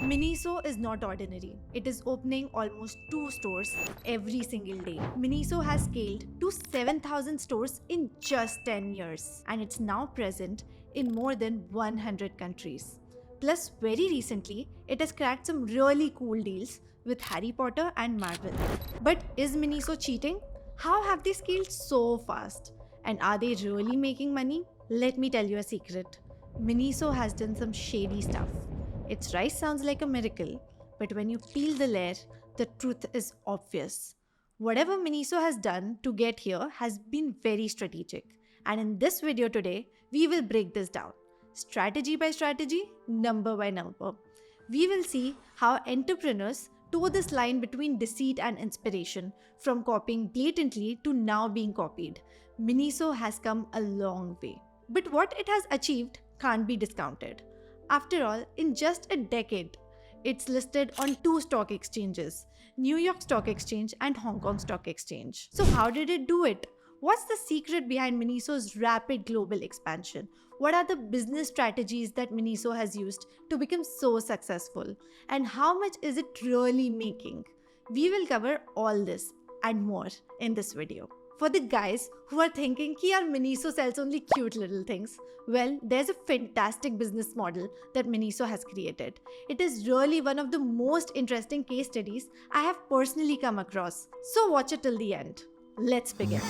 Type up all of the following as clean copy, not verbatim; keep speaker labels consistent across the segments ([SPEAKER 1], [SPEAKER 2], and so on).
[SPEAKER 1] Miniso is not ordinary. It is opening almost 2 stores every single day. Miniso has scaled to 7,000 stores in just 10 years, and it's now present in more than 100 countries. Plus, very recently, it has cracked some really cool deals with Harry Potter and Marvel. But is Miniso cheating? How have they scaled so fast? And are they really making money? Let me tell you a secret. Miniso has done some shady stuff. Its rice sounds like a miracle, but when you peel the layer, the truth is obvious. Whatever Miniso has done to get here has been very strategic. And in this video today, we will break this down. Strategy by strategy, number by number. We will see how entrepreneurs toe this line between deceit and inspiration, from copying blatantly to now being copied. Miniso has come a long way. But what it has achieved can't be discounted. After all, in just a decade, it's listed on 2 stock exchanges, New York Stock Exchange and Hong Kong Stock Exchange. So how did it do it? What's the secret behind Miniso's rapid global expansion? What are the business strategies that Miniso has used to become so successful? And how much is it really making? We will cover all this and more in this video. For the guys who are thinking कि यार Miniso sells only cute little things, well, there's a fantastic business model that Miniso has created. It is really one of the most interesting case studies I have personally come across. So watch it till the end. Let's begin.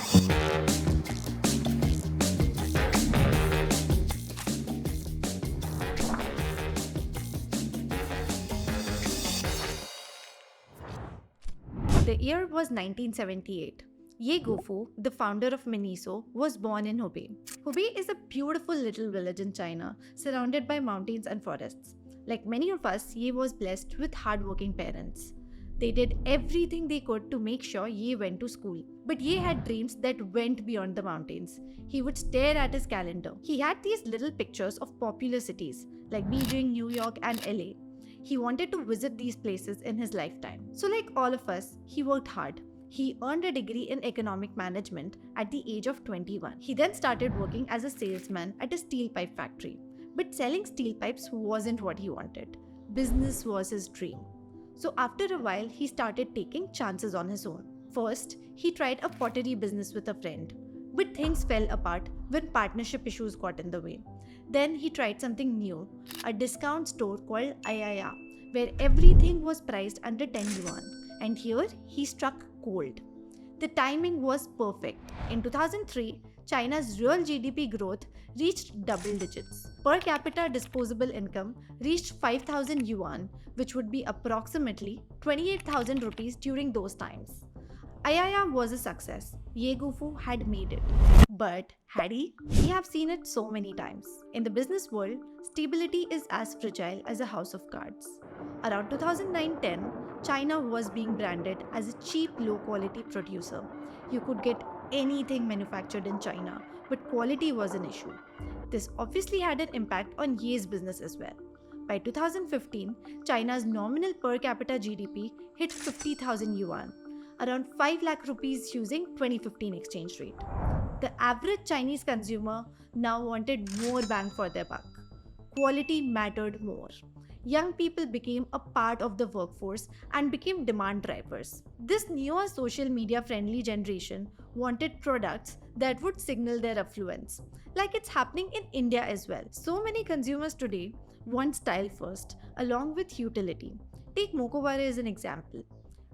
[SPEAKER 1] The year was 1978. Ye Gufu, the founder of Miniso, was born in Hubei. Hubei is a beautiful little village in China, surrounded by mountains and forests. Like many of us, Ye was blessed with hardworking parents. They did everything they could to make sure Ye went to school. But Ye had dreams that went beyond the mountains. He would stare at his calendar. He had these little pictures of popular cities like Beijing, New York, and LA. He wanted to visit these places in his lifetime. So, like all of us, he worked hard. He earned a degree in economic management at the age of 21. He then started working as a salesman at a steel pipe factory. But selling steel pipes wasn't what he wanted. Business was his dream. So after a while, he started taking chances on his own. First, he tried a pottery business with a friend. But things fell apart when partnership issues got in the way. Then he tried something new, a discount store called Ayaya, where everything was priced under 10 yuan. And here he struck gold. The timing was perfect. In 2003, China's real GDP growth reached double digits. Per capita disposable income reached 5,000 yuan, which would be approximately 28,000 rupees during those times. Ayaya was a success. Ye Gufu had made it. But had he? We have seen it so many times. In the business world, stability is as fragile as a house of cards. Around 2009-10, China was being branded as a cheap, low-quality producer. You could get anything manufactured in China, but quality was an issue. This obviously had an impact on Ye's business as well. By 2015, China's nominal per capita GDP hit 50,000 yuan, around 5 lakh rupees using 2015 exchange rate. The average Chinese consumer now wanted more bang for their buck. Quality mattered more. Young people became a part of the workforce and became demand drivers. This newer social media friendly generation wanted products that would signal their affluence, like it's happening in India as well. So many consumers today want style first, along with utility. Take Mokoware as an example.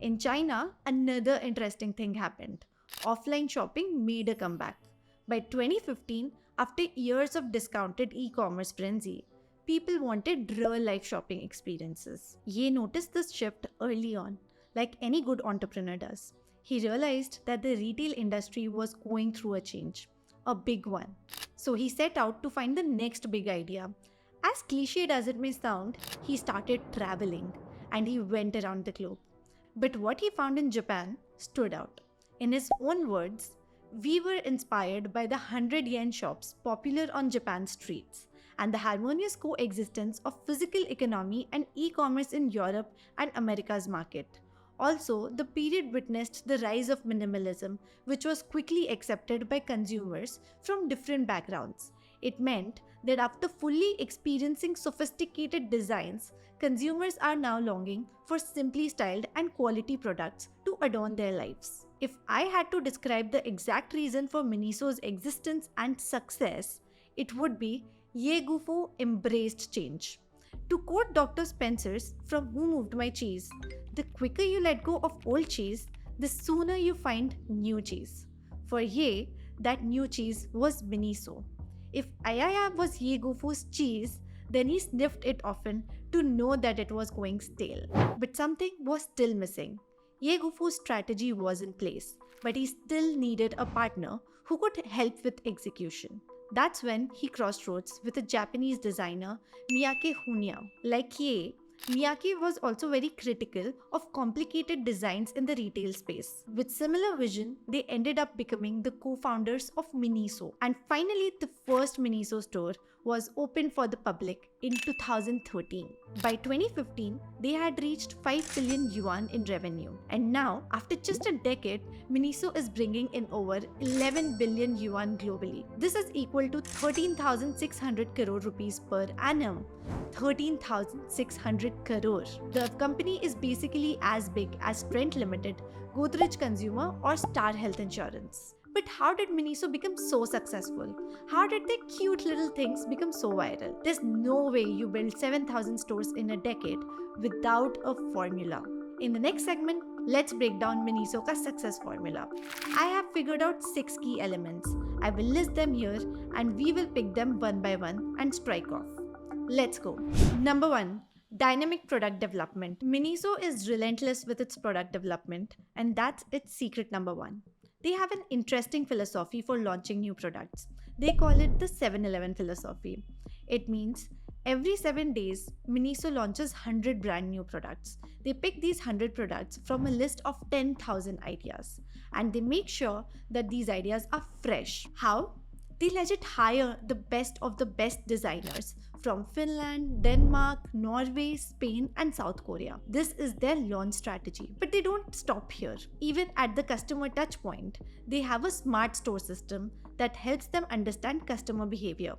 [SPEAKER 1] In China, another interesting thing happened. Offline shopping made a comeback. By 2015, after years of discounted e-commerce frenzy, people wanted real-life shopping experiences. Ye noticed this shift early on, like any good entrepreneur does. He realized that the retail industry was going through a change, a big one. So he set out to find the next big idea. As cliched as it may sound, he started traveling and he went around the globe. But what he found in Japan stood out. In his own words, "We were inspired by the 100 yen shops popular on Japan's streets and the harmonious coexistence of physical economy and e-commerce in Europe and America's market. Also, the period witnessed the rise of minimalism, which was quickly accepted by consumers from different backgrounds. It meant that after fully experiencing sophisticated designs, consumers are now longing for simply styled and quality products to adorn their lives. If I had to describe the exact reason for Miniso's existence and success, it would be Ye Gu Fu embraced change. To quote Dr. Spencer's from Who Moved My Cheese, the quicker you let go of old cheese, the sooner you find new cheese. For Ye, that new cheese was Miniso. If Ayaya was Ye Gu Fu's cheese, then he sniffed it often to know that it was going stale. But something was still missing. Ye Gu Fu's strategy was in place, but he still needed a partner who could help with execution. That's when he crossed roads with a Japanese designer, Miyake Hunya. Like Ye, Miyake was also very critical of complicated designs in the retail space. With similar vision, they ended up becoming the co-founders of Miniso. And finally, the first Miniso store was opened for the public in 2013. By 2015, they had reached 5 billion yuan in revenue. And now, after just a decade, Miniso is bringing in over 11 billion yuan globally. This is equal to 13,600 crore rupees per annum. 13,600 crore. The company is basically as big as Trent Limited, Godrej Consumer or Star Health Insurance. But how did Miniso become so successful? How did their cute little things become so viral? There's no way you build 7,000 stores in a decade without a formula. In the next segment, let's break down Miniso's success formula. I have figured out 6 key elements. I will list them here and we will pick them one by one and strike off. Let's go. Number 1. Dynamic product development. Miniso is relentless with its product development, and that's its secret number 1. They have an interesting philosophy for launching new products. They call it the 7-Eleven philosophy. It means every 7 days, Miniso launches 100 brand new products. They pick these 100 products from a list of 10,000 ideas, and they make sure that these ideas are fresh. How? They legit hire the best of the best designers from Finland, Denmark, Norway, Spain, and South Korea. This is their launch strategy. But they don't stop here. Even at the customer touch point, they have a smart store system that helps them understand customer behavior.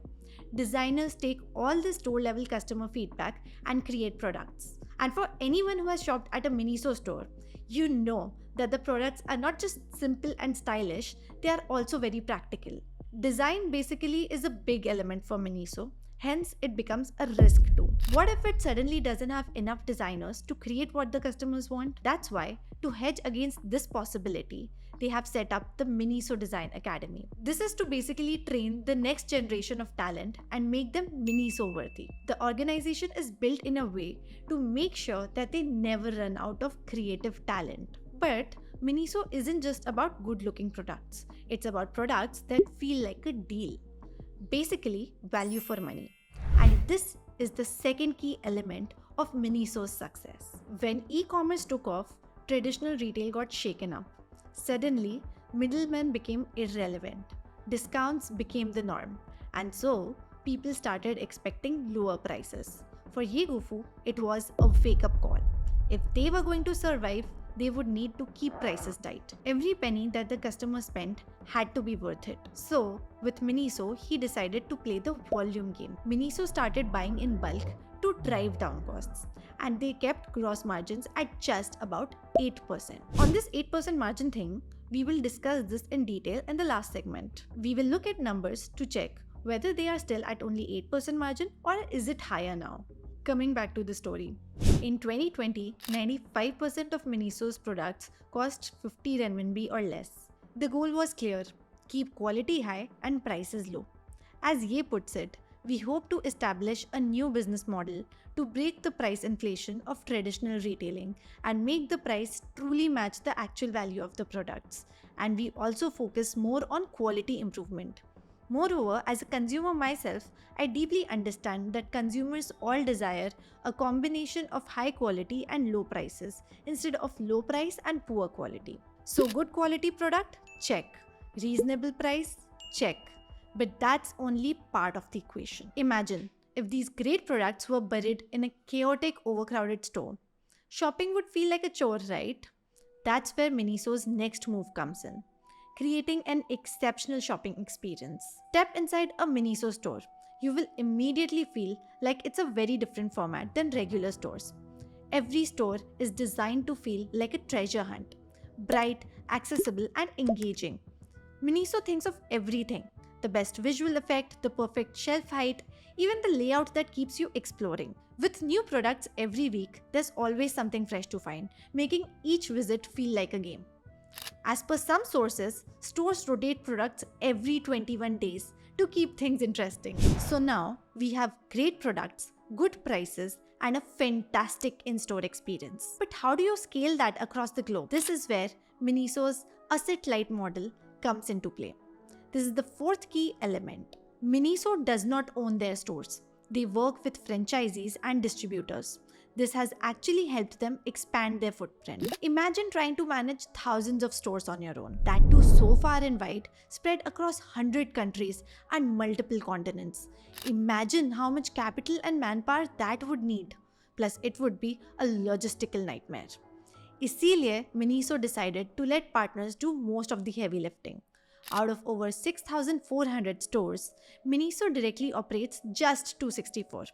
[SPEAKER 1] Designers take all the store level customer feedback and create products. And for anyone who has shopped at a Miniso store, you know that the products are not just simple and stylish, they are also very practical. Design basically is a big element for Miniso, hence it becomes a risk too. What if it suddenly doesn't have enough designers to create what the customers want? That's why, to hedge against this possibility, they have set up the Miniso Design Academy. This is to basically train the next generation of talent and make them Miniso worthy. The organization is built in a way to make sure that they never run out of creative talent. But Miniso isn't just about good-looking products. It's about products that feel like a deal. Basically, value for money. And this is the second key element of Miniso's success. When e-commerce took off, traditional retail got shaken up. Suddenly, middlemen became irrelevant. Discounts became the norm. And so, people started expecting lower prices. For Ye Gu Fu, it was a wake-up call. If they were going to survive, they would need to keep prices tight. Every penny that the customer spent had to be worth it. So, with Miniso, he decided to play the volume game. Miniso started buying in bulk to drive down costs, and they kept gross margins at just about 8%. On this 8% margin thing, we will discuss this in detail in the last segment. We will look at numbers to check whether they are still at only 8% margin or is it higher now. Coming back to the story. In 2020, 95% of Miniso's products cost 50 renminbi or less. The goal was clear: keep quality high and prices low. As Ye puts it, we hope to establish a new business model to break the price inflation of traditional retailing and make the price truly match the actual value of the products. And we also focus more on quality improvement. Moreover, as a consumer myself, I deeply understand that consumers all desire a combination of high quality and low prices instead of low price and poor quality. So good quality product? Check. Reasonable price? Check. But that's only part of the equation. Imagine if these great products were buried in a chaotic, overcrowded store. Shopping would feel like a chore, right? That's where Miniso's next move comes in. Creating an exceptional shopping experience. Step inside a Miniso store. you will immediately feel like it's a very different format than regular stores. Every store is designed to feel like a treasure hunt, bright, accessible, and engaging. Miniso thinks of everything: the best visual effect, the perfect shelf height, even the layout that keeps you exploring. With new products every week, there's always something fresh to find, making each visit feel like a game. As per some sources, stores rotate products every 21 days to keep things interesting. So now we have great products, good prices, and a fantastic in-store experience. But how do you scale that across the globe? This is where Miniso's asset-light model comes into play. This is the fourth key element. Miniso does not own their stores. They work with franchisees and distributors. This has actually helped them expand their footprint. Imagine trying to manage thousands of stores on your own, that too so far and wide, spread across 100 countries and multiple continents. Imagine how much capital and manpower that would need. Plus, it would be a logistical nightmare. Isliye, Miniso decided to let partners do most of the heavy lifting. Out of over 6,400 stores, Miniso directly operates just 264,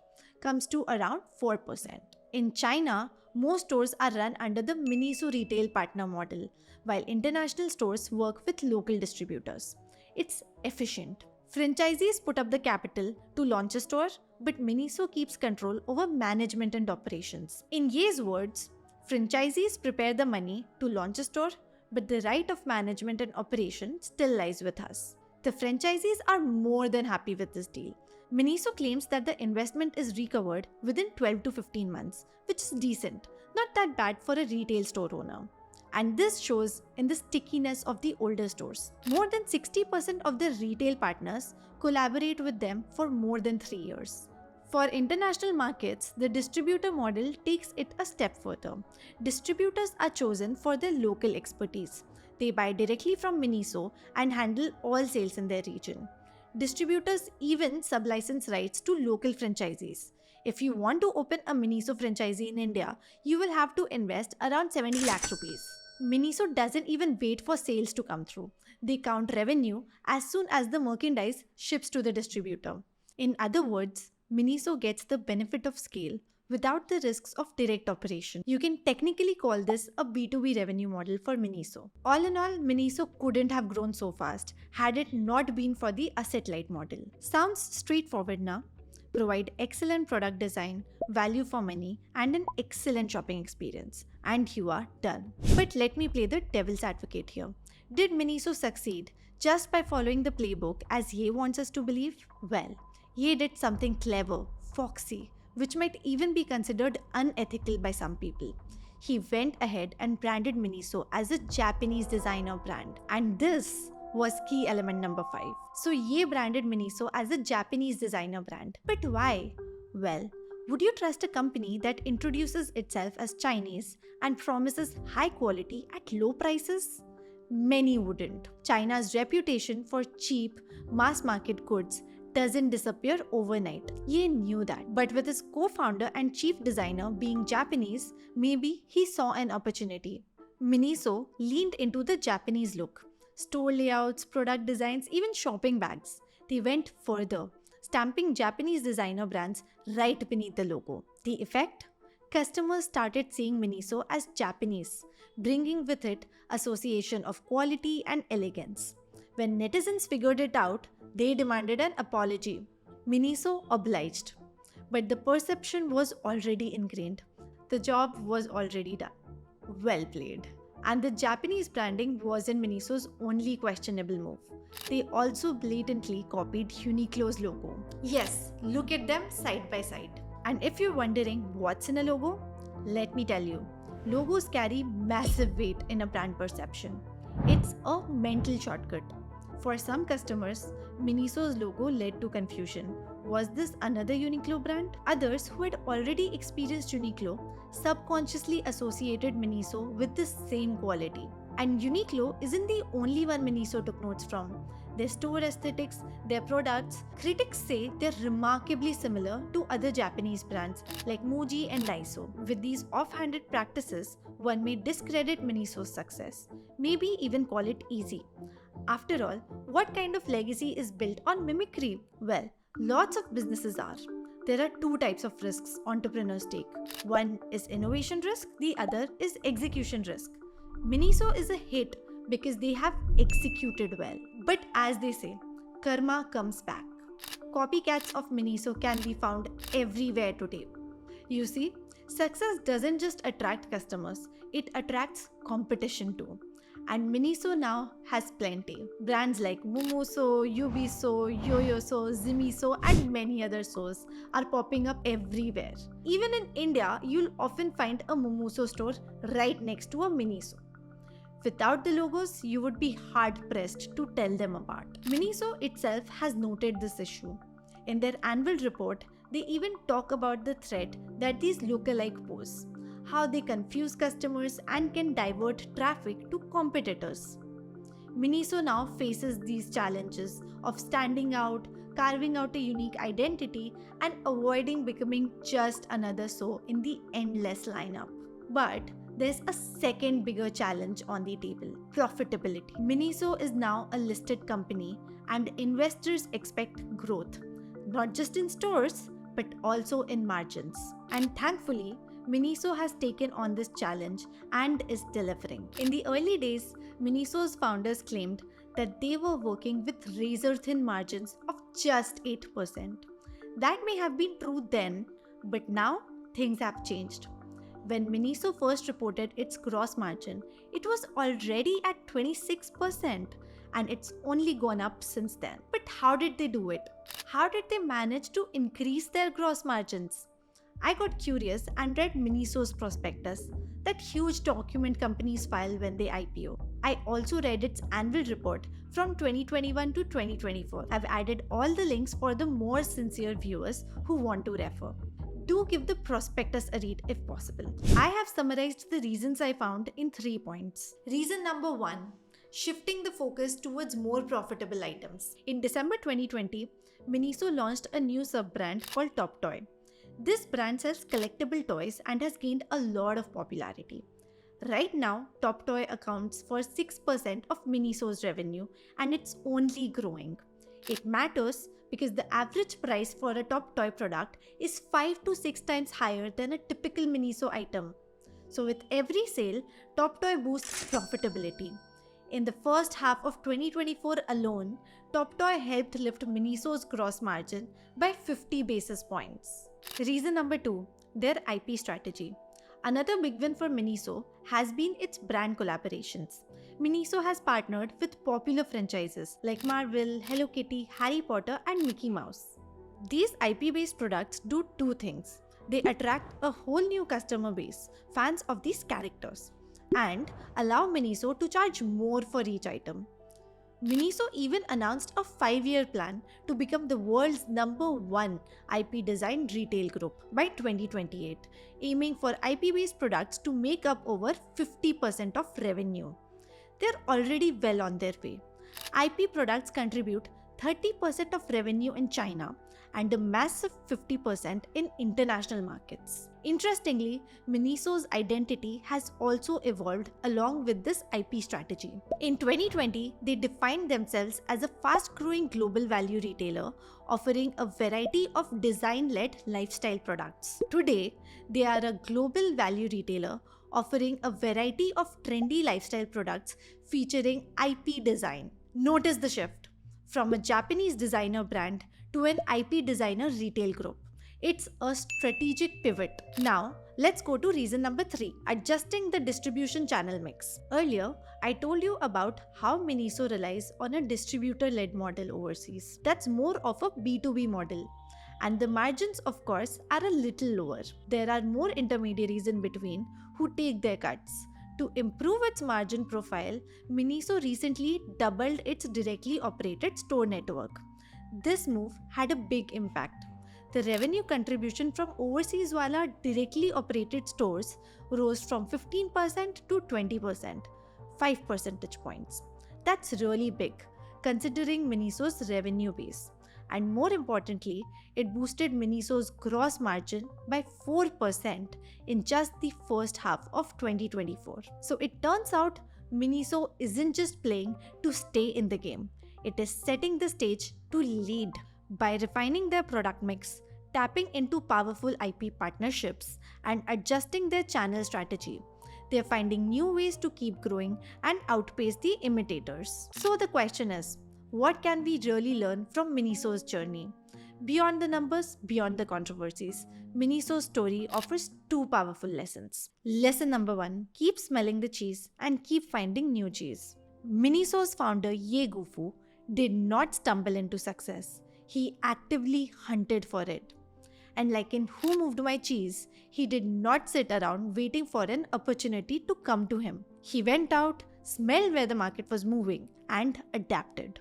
[SPEAKER 1] comes to around 4%. In China, most stores are run under the Miniso retail partner model, while international stores work with local distributors. It's efficient. Franchisees put up the capital to launch a store, but Miniso keeps control over management and operations. In Ye's words, franchisees prepare the money to launch a store, but the right of management and operation still lies with us. The franchisees are more than happy with this deal. Miniso claims that the investment is recovered within 12 to 15 months, which is decent, not that bad for a retail store owner. And this shows in the stickiness of the older stores. More than 60% of the retail partners collaborate with them for more than 3 years. For international markets, the distributor model takes it a step further. Distributors are chosen for their local expertise. They buy directly from Miniso and handle all sales in their region. Distributors even sublicense rights to local franchisees. If you want to open a Miniso franchisee in India, you will have to invest around 70 lakh rupees. Miniso doesn't even wait for sales to come through. They count revenue as soon as the merchandise ships to the distributor. In other words, Miniso gets the benefit of scale without the risks of direct operation. You can technically call this a B2B revenue model for Miniso. All in all, Miniso couldn't have grown so fast had it not been for the asset-light model. Sounds straightforward now. Provide excellent product design, value for money, and an excellent shopping experience. And you are done. But let me play the devil's advocate here. Did Miniso succeed just by following the playbook as Ye wants us to believe? Well, Ye did something clever, foxy, which might even be considered unethical by some people. He went ahead and branded Miniso as a Japanese designer brand. And this was key element number 5. So Ye branded Miniso as a Japanese designer brand. But why? Well, would you trust a company that introduces itself as Chinese and promises high quality at low prices? Many wouldn't. China's reputation for cheap, mass market goods doesn't disappear overnight. Ye knew that. But with his co-founder and chief designer being Japanese, maybe he saw an opportunity. Miniso leaned into the Japanese look. Store layouts, product designs, even shopping bags. They went further, stamping Japanese designer brands right beneath the logo. The effect? Customers started seeing Miniso as Japanese, bringing with it association of quality and elegance. When netizens figured it out, they demanded an apology. Miniso obliged. But the perception was already ingrained. The job was already done. Well played. And the Japanese branding wasn't Miniso's only questionable move. They also blatantly copied Uniqlo's logo. Yes, look at them side by side. And if you're wondering what's in a logo, let me tell you, logos carry massive weight in a brand perception. It's a mental shortcut. For some customers, Miniso's logo led to confusion. Was this another Uniqlo brand? Others who had already experienced Uniqlo subconsciously associated Miniso with the same quality. And Uniqlo isn't the only one Miniso took notes from. Their store aesthetics, their products, critics say they're remarkably similar to other Japanese brands like Muji and Daiso. With these off-handed practices, one may discredit Miniso's success, maybe even call it easy. After all, what kind of legacy is built on mimicry? Well, Lots of businesses are. There are two types of risks entrepreneurs take. One is innovation risk, the other is execution risk. Miniso is a hit because they have executed well. But as they say, karma comes back. Copycats of Miniso can be found everywhere today. You see, success doesn't just attract customers, it attracts competition too. And Miniso now has plenty. Brands like Momoso, Yubiso, Yoyoso, Zimiso, and many other stores are popping up everywhere. Even in India, you'll often find a Momoso store right next to a Miniso. Without the logos, you would be hard pressed to tell them apart. Miniso itself has noted this issue. In their annual report, they even talk about the threat that these lookalike pose, how they confuse customers and can divert traffic to competitors. Miniso now faces these challenges of standing out, carving out a unique identity, and avoiding becoming just another so in the endless lineup. But there's a second bigger challenge on the table: profitability. Miniso is now a listed company, and investors expect growth, not just in stores, but also in margins. And thankfully, Miniso has taken on this challenge and is delivering. In the early days, Miniso's founders claimed that they were working with razor thin margins of just 8%. That may have been true then, but now things have changed. When Miniso first reported its gross margin, it was already at 26%, and it's only gone up since then. But how did they do it? How did they manage to increase their gross margins? I got curious and read Miniso's prospectus, that huge document companies file when they IPO. I also read its annual report from 2021 to 2024. I've added all the links for the more sincere viewers who want to refer. Do give the prospectus a read if possible. I have summarized the reasons I found in 3 points. Reason number 1: shifting the focus towards more profitable items. In December 2020, Miniso launched a new sub-brand called Top Toy. This brand sells collectible toys and has gained a lot of popularity. Right now, Top Toy accounts for 6% of Miniso's revenue, and it's only growing. It matters because the average price for a Top Toy product is 5 to 6 times higher than a typical Miniso item. So with every sale, Top Toy boosts profitability. In the first half of 2024 alone, Top Toy helped lift Miniso's gross margin by 50 basis points. Reason number 2: their IP strategy. Another big win for Miniso has been its brand collaborations. Miniso has partnered with popular franchises like Marvel, Hello Kitty, Harry Potter, and Mickey Mouse. These IP-based products do two things. They attract a whole new customer base, fans of these characters, and allow Miniso to charge more for each item. Miniso even announced a 5-year plan to become the world's #1 IP design retail group by 2028, aiming for IP-based products to make up over 50% of revenue. They're already well on their way. IP products contribute 30% of revenue in China and a massive 50% in international markets. Interestingly, Miniso's identity has also evolved along with this IP strategy. In 2020, they defined themselves as a fast-growing global value retailer, offering a variety of design-led lifestyle products. Today, they are a global value retailer offering a variety of trendy lifestyle products featuring IP design. Notice the shift from a Japanese designer brand to an IP designer retail group. It's a strategic pivot. Now, let's go to reason number 3, adjusting the distribution channel mix. Earlier, I told you about how Miniso relies on a distributor-led model overseas. That's more of a B2B model. And the margins, of course, are a little lower. There are more intermediaries in between who take their cuts. To improve its margin profile, Miniso recently doubled its directly operated store network. This move had a big impact. The revenue contribution from overseas Wala directly operated stores rose from 15% to 20%, 5 percentage points. That's really big, considering Miniso's revenue base. And more importantly, it boosted Miniso's gross margin by 4% in just the first half of 2024. So it turns out Miniso isn't just playing to stay in the game, it is setting the stage to lead. By refining their product mix, tapping into powerful IP partnerships, and adjusting their channel strategy, they're finding new ways to keep growing and outpace the imitators. So the question is, what can we really learn from Miniso's journey? Beyond the numbers, beyond the controversies, Miniso's story offers two powerful lessons. Lesson number one, keep smelling the cheese and keep finding new cheese. Miniso's founder Ye Gufu did not stumble into success. He actively hunted for it. And like in Who Moved My Cheese, he did not sit around waiting for an opportunity to come to him. He went out, smelled where the market was moving, and adapted.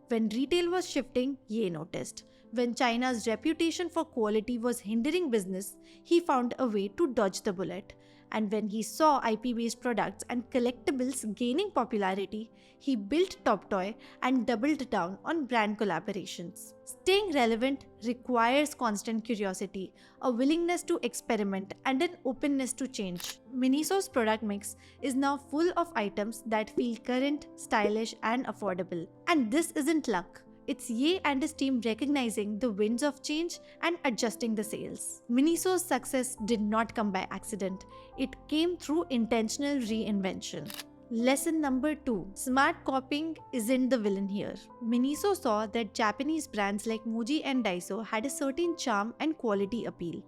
[SPEAKER 1] When retail was shifting, Ye noticed. When China's reputation for quality was hindering business, he found a way to dodge the bullet. And when he saw IP-based products and collectibles gaining popularity, he built Top Toy and doubled down on brand collaborations. Staying relevant requires constant curiosity, a willingness to experiment, and an openness to change. Miniso's product mix is now full of items that feel current, stylish, and affordable. And this isn't luck. It's Ye and his team recognizing the winds of change and adjusting the sails. Miniso's success did not come by accident. It came through intentional reinvention. Lesson number 2. Smart copying isn't the villain here. Miniso saw that Japanese brands like Muji and Daiso had a certain charm and quality appeal.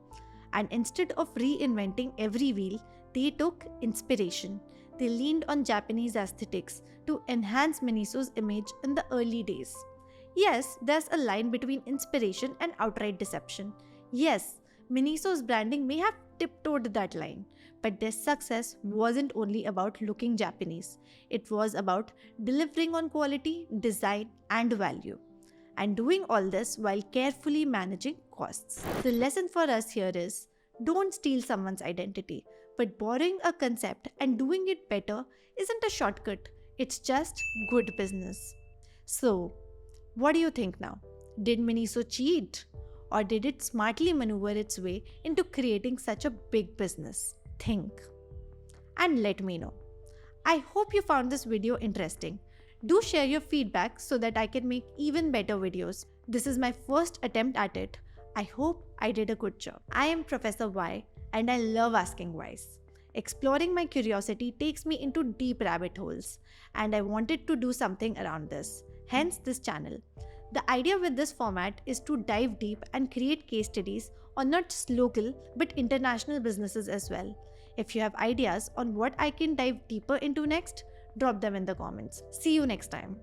[SPEAKER 1] And instead of reinventing every wheel, they took inspiration. They leaned on Japanese aesthetics to enhance Miniso's image in the early days. Yes, there's a line between inspiration and outright deception. Yes, Miniso's branding may have tiptoed that line, but their success wasn't only about looking Japanese. It was about delivering on quality, design, and value. And doing all this while carefully managing costs. The lesson for us here is, don't steal someone's identity, but borrowing a concept and doing it better isn't a shortcut. It's just good business. So, what do you think now? Did Miniso cheat? Or did it smartly maneuver its way into creating such a big business? Think. And let me know. I hope you found this video interesting. Do share your feedback so that I can make even better videos. This is my first attempt at it. I hope I did a good job. I am Professor Y and I love asking whys. Exploring my curiosity takes me into deep rabbit holes, and I wanted to do something around this. Hence this channel. The idea with this format is to dive deep and create case studies on not just local but international businesses as well. If you have ideas on what I can dive deeper into next, drop them in the comments. See you next time.